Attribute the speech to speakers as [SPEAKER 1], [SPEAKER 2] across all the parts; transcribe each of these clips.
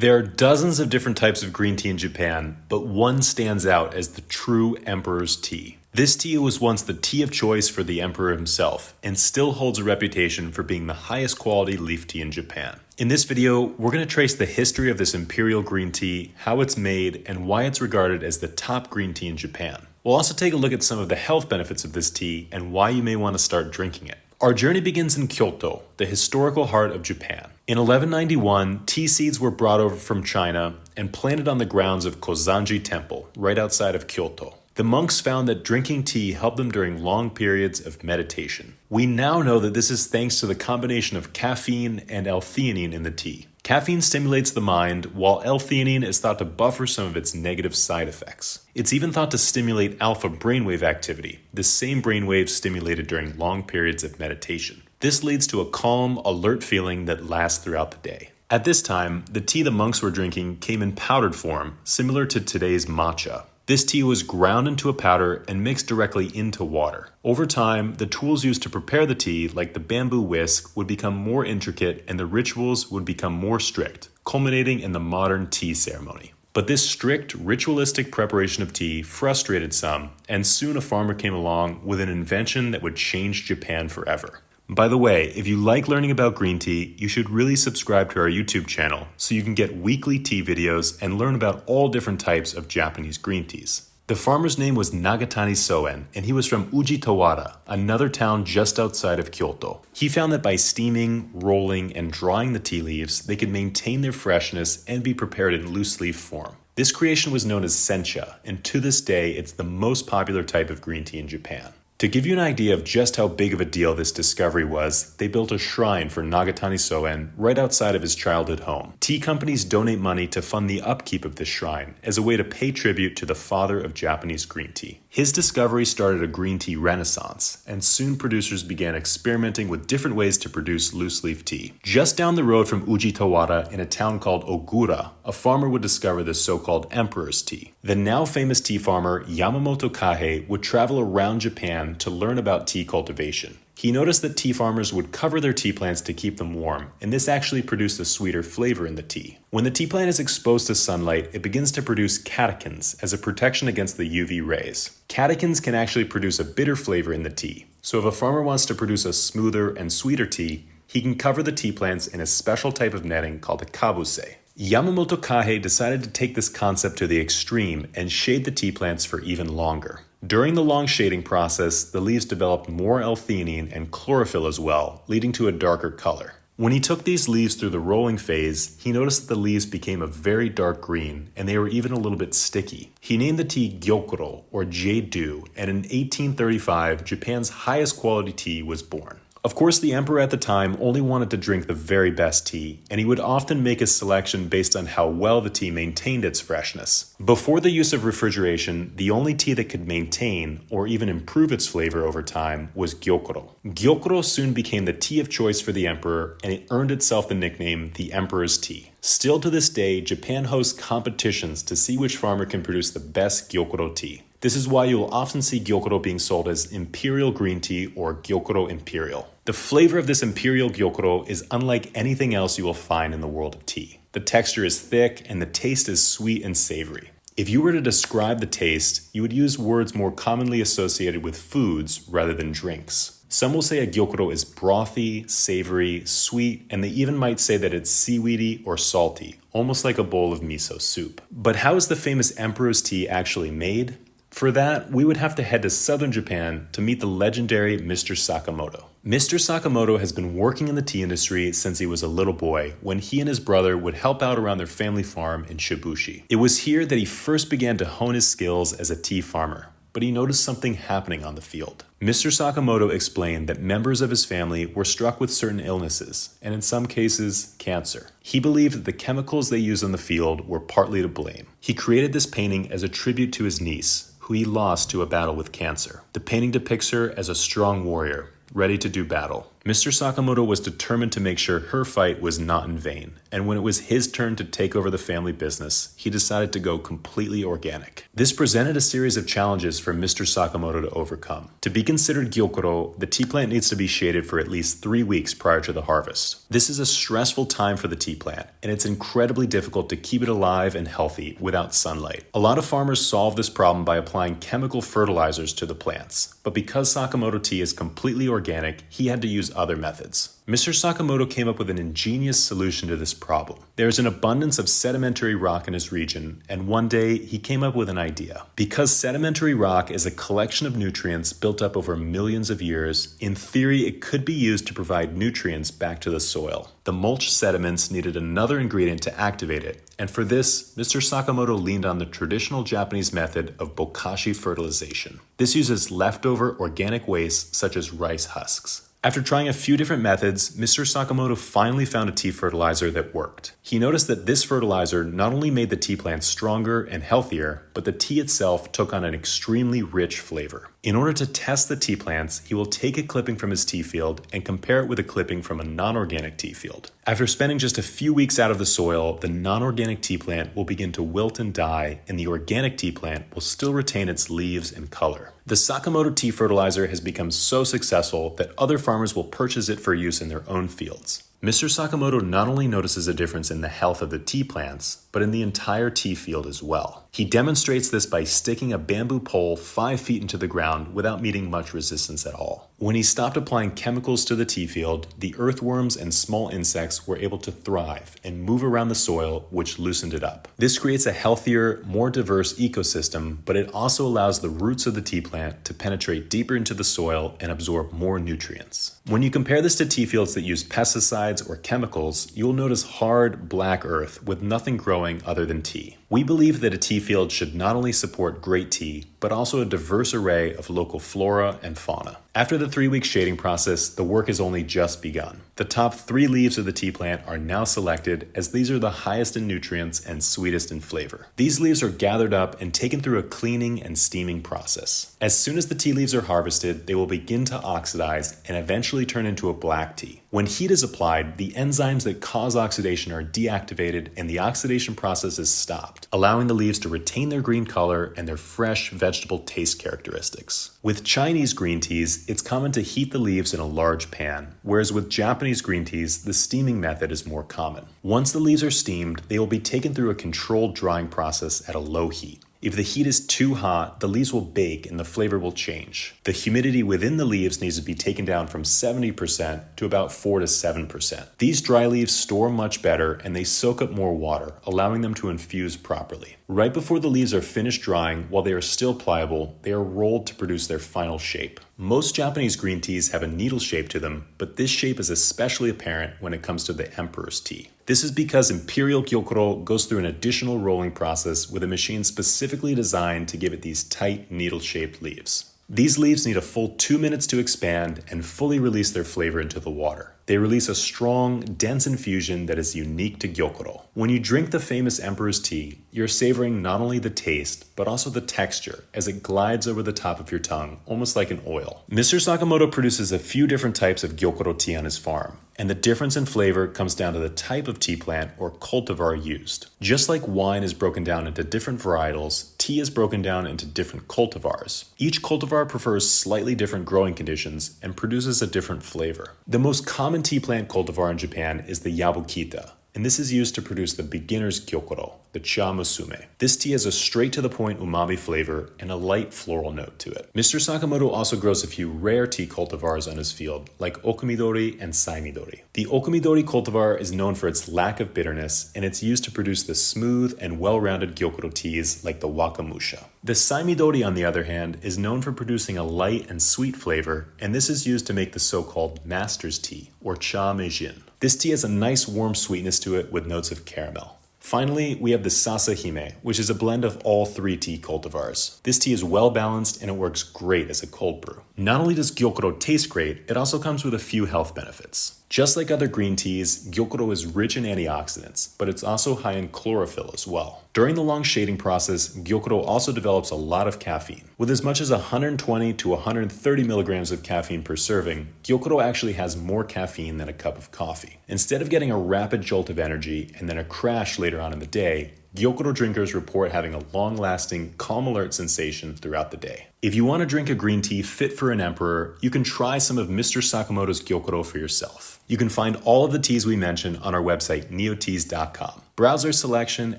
[SPEAKER 1] There are dozens of different types of green tea in Japan, but one stands out as the true emperor's tea. This tea was once the tea of choice for the emperor himself, and still holds a reputation for being the highest quality leaf tea in Japan. In this video, we're going to trace the history of this imperial green tea, how it's made, and why it's regarded as the top green tea in Japan. We'll also take a look at some of the health benefits of this tea and why you may want to start drinking it. Our journey begins in Kyoto, the historical heart of Japan. In 1191, tea seeds were brought over from China and planted on the grounds of Kozanji Temple, right outside of Kyoto. The monks found that drinking tea helped them during long periods of meditation. We now know that this is thanks to the combination of caffeine and L-theanine in the tea. Caffeine stimulates the mind, while L-theanine is thought to buffer some of its negative side effects. It's even thought to stimulate alpha brainwave activity, the same brainwaves stimulated during long periods of meditation. This leads to a calm, alert feeling that lasts throughout the day. At this time, the tea the monks were drinking came in powdered form, similar to today's matcha. This tea was ground into a powder and mixed directly into water. Over time, the tools used to prepare the tea, like the bamboo whisk, would become more intricate and the rituals would become more strict, culminating in the modern tea ceremony. But this strict, ritualistic preparation of tea frustrated some, and soon a farmer came along with an invention that would change Japan forever. By the way, if you like learning about green tea, you should really subscribe to our YouTube channel so you can get weekly tea videos and learn about all different types of Japanese green teas. The farmer's name was Nagatani Soen, and he was from Ujitawara, another town just outside of Kyoto. He found that by steaming, rolling, and drying the tea leaves, they could maintain their freshness and be prepared in loose leaf form. This creation was known as Sencha, and to this day, it's the most popular type of green tea in Japan. To give you an idea of just how big of a deal this discovery was, they built a shrine for Nagatani Soen right outside of his childhood home. Tea companies donate money to fund the upkeep of this shrine as a way to pay tribute to the father of Japanese green tea. His discovery started a green tea renaissance, and soon producers began experimenting with different ways to produce loose leaf tea. Just down the road from Ujitawara, in a town called Ogura, a farmer would discover the so-called emperor's tea. The now famous tea farmer Yamamoto Kahei would travel around Japan to learn about tea cultivation. He noticed that tea farmers would cover their tea plants to keep them warm, and this actually produced a sweeter flavor in the tea. When the tea plant is exposed to sunlight, it begins to produce catechins as a protection against the UV rays. Catechins can actually produce a bitter flavor in the tea. So if a farmer wants to produce a smoother and sweeter tea, he can cover the tea plants in a special type of netting called a kabuse. Yamamoto Kahei decided to take this concept to the extreme and shade the tea plants for even longer. During the long shading process, the leaves developed more L-theanine and chlorophyll as well, leading to a darker color. When he took these leaves through the rolling phase, he noticed that the leaves became a very dark green, and they were even a little bit sticky. He named the tea Gyokuro, or Jade-dew, and in 1835, Japan's highest quality tea was born. Of course, the emperor at the time only wanted to drink the very best tea, and he would often make his selection based on how well the tea maintained its freshness. Before the use of refrigeration, the only tea that could maintain, or even improve its flavor over time, was Gyokuro. Gyokuro soon became the tea of choice for the emperor, and it earned itself the nickname the Emperor's Tea. Still to this day, Japan hosts competitions to see which farmer can produce the best Gyokuro tea. This is why you will often see Gyokuro being sold as Imperial Green Tea or Gyokuro Imperial. The flavor of this Imperial Gyokuro is unlike anything else you will find in the world of tea. The texture is thick and the taste is sweet and savory. If you were to describe the taste, you would use words more commonly associated with foods rather than drinks. Some will say a Gyokuro is brothy, savory, sweet, and they even might say that it's seaweedy or salty, almost like a bowl of miso soup. But how is the famous Emperor's Tea actually made? For that, we would have to head to southern Japan to meet the legendary Mr. Sakamoto. Mr. Sakamoto has been working in the tea industry since he was a little boy, when he and his brother would help out around their family farm in Shibushi. It was here that he first began to hone his skills as a tea farmer, but he noticed something happening on the field. Mr. Sakamoto explained that members of his family were struck with certain illnesses, and in some cases, cancer. He believed that the chemicals they used on the field were partly to blame. He created this painting as a tribute to his niece, who he lost to a battle with cancer. The painting depicts her as a strong warrior, ready to do battle. Mr. Sakamoto was determined to make sure her fight was not in vain, and when it was his turn to take over the family business, he decided to go completely organic. This presented a series of challenges for Mr. Sakamoto to overcome. To be considered Gyokuro, the tea plant needs to be shaded for at least 3 weeks prior to the harvest. This is a stressful time for the tea plant, and it's incredibly difficult to keep it alive and healthy without sunlight. A lot of farmers solve this problem by applying chemical fertilizers to the plants, but because Sakamoto tea is completely organic, he had to use other methods. Mr. Sakamoto came up with an ingenious solution to this problem. There is an abundance of sedimentary rock in his region, and one day he came up with an idea. Because sedimentary rock is a collection of nutrients built up over millions of years, in theory it could be used to provide nutrients back to the soil. The mulch sediments needed another ingredient to activate it, and for this, Mr. Sakamoto leaned on the traditional Japanese method of bokashi fertilization. This uses leftover organic waste such as rice husks. After trying a few different methods, Mr. Sakamoto finally found a tea fertilizer that worked. He noticed that this fertilizer not only made the tea plant stronger and healthier, but the tea itself took on an extremely rich flavor. In order to test the tea plants, he will take a clipping from his tea field and compare it with a clipping from a non-organic tea field. After spending just a few weeks out of the soil, the non-organic tea plant will begin to wilt and die, and the organic tea plant will still retain its leaves and color. The Sakamoto tea fertilizer has become so successful that other farmers will purchase it for use in their own fields. Mr. Sakamoto not only notices a difference in the health of the tea plants, but in the entire tea field as well. He demonstrates this by sticking a bamboo pole 5 feet into the ground without meeting much resistance at all. When he stopped applying chemicals to the tea field, the earthworms and small insects were able to thrive and move around the soil, which loosened it up. This creates a healthier, more diverse ecosystem, but it also allows the roots of the tea plant to penetrate deeper into the soil and absorb more nutrients. When you compare this to tea fields that use pesticides or chemicals, you'll notice hard, black earth with nothing growing other than tea. We believe that a tea field should not only support great tea, but also a diverse array of local flora and fauna. After the 3-week shading process, the work has only just begun. The top 3 leaves of the tea plant are now selected, as these are the highest in nutrients and sweetest in flavor. These leaves are gathered up and taken through a cleaning and steaming process. As soon as the tea leaves are harvested, they will begin to oxidize and eventually turn into a black tea. When heat is applied, the enzymes that cause oxidation are deactivated and the oxidation process is stopped, allowing the leaves to retain their green color and their fresh vegetable taste characteristics. With Chinese green teas, it's common to heat the leaves in a large pan, whereas with Japanese green teas, the steaming method is more common. Once the leaves are steamed, they will be taken through a controlled drying process at a low heat. If the heat is too hot, the leaves will bake and the flavor will change. The humidity within the leaves needs to be taken down from 70% to about 4 to 7%. These dry leaves store much better and they soak up more water, allowing them to infuse properly. Right before the leaves are finished drying, while they are still pliable, they are rolled to produce their final shape. Most Japanese green teas have a needle shape to them, but this shape is especially apparent when it comes to the Emperor's tea. This is because Imperial Gyokuro goes through an additional rolling process with a machine specifically designed to give it these tight, needle-shaped leaves. These leaves need a full 2 minutes to expand and fully release their flavor into the water. They release a strong, dense infusion that is unique to Gyokuro. When you drink the famous Emperor's tea, you're savoring not only the taste, but also the texture as it glides over the top of your tongue, almost like an oil. Mr. Sakamoto produces a few different types of Gyokuro tea on his farm, and the difference in flavor comes down to the type of tea plant or cultivar used. Just like wine is broken down into different varietals, tea is broken down into different cultivars. Each cultivar prefers slightly different growing conditions and produces a different flavor. The most common tea plant cultivar in Japan is the Yabukita, and this is used to produce the beginner's Gyokuro, the Cha Musume. This tea has a straight-to-the-point umami flavor and a light floral note to it. Mr. Sakamoto also grows a few rare tea cultivars on his field, like Okumidori and Saimidori. The Okumidori cultivar is known for its lack of bitterness, and it's used to produce the smooth and well-rounded Gyokuro teas like the Wakamusha. The Saimidori, on the other hand, is known for producing a light and sweet flavor, and this is used to make the so-called master's tea, or Cha Meijin. This tea has a nice warm sweetness to it with notes of caramel. Finally, we have the Sasa Hime, which is a blend of all 3 tea cultivars. This tea is well balanced and it works great as a cold brew. Not only does Gyokuro taste great, it also comes with a few health benefits. Just like other green teas, Gyokuro is rich in antioxidants, but it's also high in chlorophyll as well. During the long shading process, Gyokuro also develops a lot of caffeine. With as much as 120 to 130 milligrams of caffeine per serving, Gyokuro actually has more caffeine than a cup of coffee. Instead of getting a rapid jolt of energy and then a crash later on in the day, Gyokuro drinkers report having a long-lasting, calm alert sensation throughout the day. If you want to drink a green tea fit for an emperor, you can try some of Mr. Sakamoto's Gyokuro for yourself. You can find all of the teas we mentioned on our website, neoteas.com. Browse our selection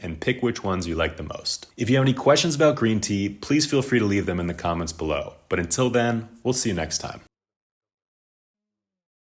[SPEAKER 1] and pick which ones you like the most. If you have any questions about green tea, please feel free to leave them in the comments below. But until then, we'll see you next time.